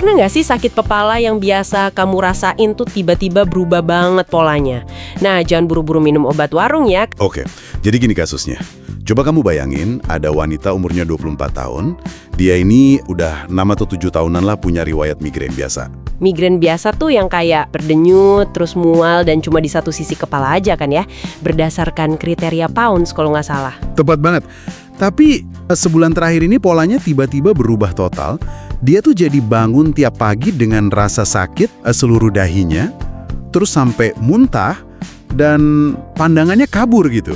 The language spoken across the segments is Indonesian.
Pernah nggak sih sakit kepala yang biasa kamu rasain tuh tiba-tiba berubah banget polanya? Nah, jangan buru-buru minum obat warung ya. Oke, jadi gini kasusnya. Coba kamu bayangin, ada wanita umurnya 24 tahun, dia ini udah 6 atau 7 tahunan lah punya riwayat migrain biasa. Migrain biasa tuh yang kayak berdenyut, terus mual, dan cuma di satu sisi kepala aja kan ya? Berdasarkan kriteria Pounds kalau nggak salah. Tepat banget. Tapi sebulan terakhir ini polanya tiba-tiba berubah total. Dia tuh jadi bangun tiap pagi dengan rasa sakit seluruh dahinya, terus sampai muntah, dan pandangannya kabur gitu.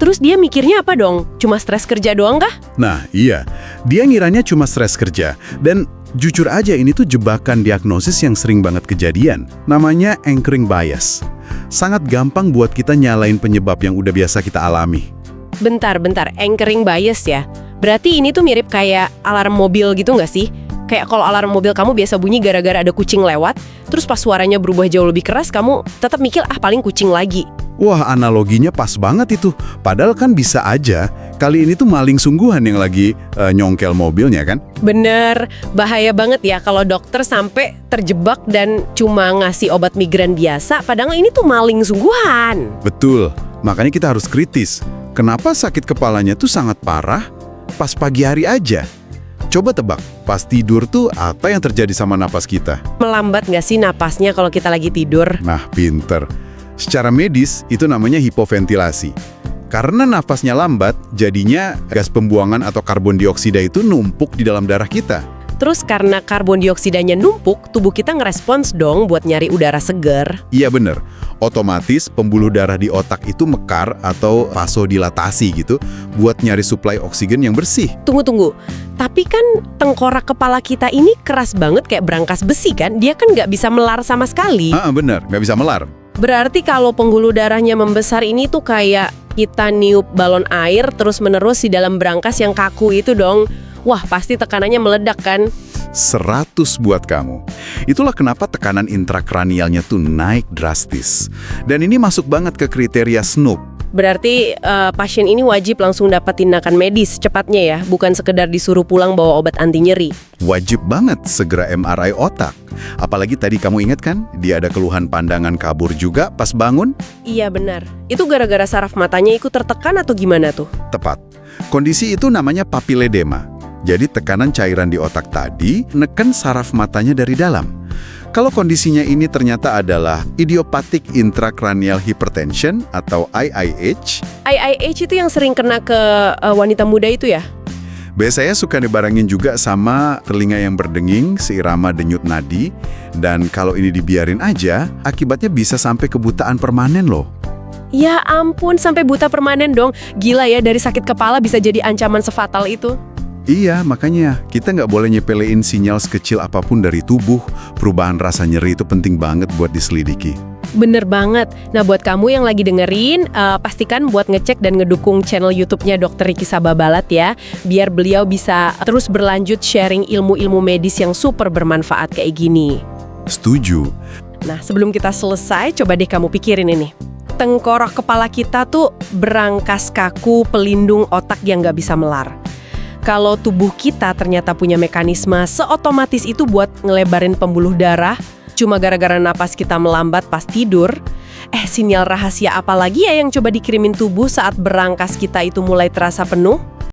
Terus dia mikirnya apa dong? Cuma stres kerja doang kah? Nah, iya. Dia ngiranya cuma stres kerja. Dan jujur aja ini tuh jebakan diagnosis yang sering banget kejadian. Namanya anchoring bias. Sangat gampang buat kita nyalain penyebab yang udah biasa kita alami. Bentar, anchoring bias ya? Berarti ini tuh mirip kayak alarm mobil gitu nggak sih? Kayak kalau alarm mobil kamu biasa bunyi gara-gara ada kucing lewat, terus pas suaranya berubah jauh lebih keras, kamu tetap mikir, paling kucing lagi. Wah, analoginya pas banget itu. Padahal kan bisa aja, kali ini tuh maling sungguhan yang lagi nyongkel mobilnya kan? Bener, bahaya banget ya kalau dokter sampai terjebak dan cuma ngasih obat migrain biasa, padahal ini tuh maling sungguhan. Betul, makanya kita harus kritis. Kenapa sakit kepalanya tuh sangat parah pas pagi hari aja? Coba tebak, pas tidur tuh apa yang terjadi sama napas kita? Melambat nggak sih napasnya kalau kita lagi tidur? Nah, pinter. Secara medis, itu namanya hipoventilasi. Karena nafasnya lambat, jadinya gas pembuangan atau karbon dioksida itu numpuk di dalam darah kita. Terus karena karbon dioksidanya numpuk, tubuh kita ngerespons dong buat nyari udara segar. Iya bener. Otomatis pembuluh darah di otak itu mekar atau vasodilatasi gitu buat nyari suplai oksigen yang bersih. Tunggu. Tapi kan tengkorak kepala kita ini keras banget kayak berangkas besi kan? Dia kan nggak bisa melar sama sekali. Bener, nggak bisa melar. Berarti kalau pembuluh darahnya membesar ini tuh kayak kita niup balon air terus-menerus di dalam berangkas yang kaku itu dong. Wah, pasti tekanannya meledak kan? 100 buat kamu. Itulah kenapa tekanan intrakranialnya tuh naik drastis. Dan ini masuk banget ke kriteria SNOOP. Berarti pasien ini wajib langsung dapat tindakan medis secepatnya ya, bukan sekedar disuruh pulang bawa obat anti nyeri. Wajib banget segera MRI otak. Apalagi tadi kamu ingat kan, dia ada keluhan pandangan kabur juga pas bangun? Iya benar. Itu gara-gara saraf matanya ikut tertekan atau gimana tuh? Tepat. Kondisi itu namanya papiledema. Jadi tekanan cairan di otak tadi neken saraf matanya dari dalam. Kalau kondisinya ini ternyata adalah idiopathic intracranial hypertension atau IIH. IIH itu yang sering kena ke wanita muda itu ya? Biasanya suka dibarengin juga sama telinga yang berdenging, seirama denyut nadi. Dan kalau ini dibiarin aja, akibatnya bisa sampai kebutaan permanen loh. Ya ampun, sampai buta permanen dong. Gila ya, dari sakit kepala bisa jadi ancaman sefatal itu. Iya, makanya kita nggak boleh nyepelein sinyal sekecil apapun dari tubuh. Perubahan rasa nyeri itu penting banget buat diselidiki. Bener banget. Nah, buat kamu yang lagi dengerin, pastikan buat ngecek dan ngedukung channel YouTube-nya Dr. Ricky Sababalat ya, biar beliau bisa terus berlanjut sharing ilmu-ilmu medis yang super bermanfaat kayak gini. Setuju. Nah, sebelum kita selesai, coba deh kamu pikirin ini. Tengkorak kepala kita tuh berangkas kaku pelindung otak yang nggak bisa melar. Kalau tubuh kita ternyata punya mekanisme seotomatis itu buat ngelebarin pembuluh darah, cuma gara-gara napas kita melambat pas tidur, sinyal rahasia apa lagi ya yang coba dikirimin tubuh saat berangkas kita itu mulai terasa penuh?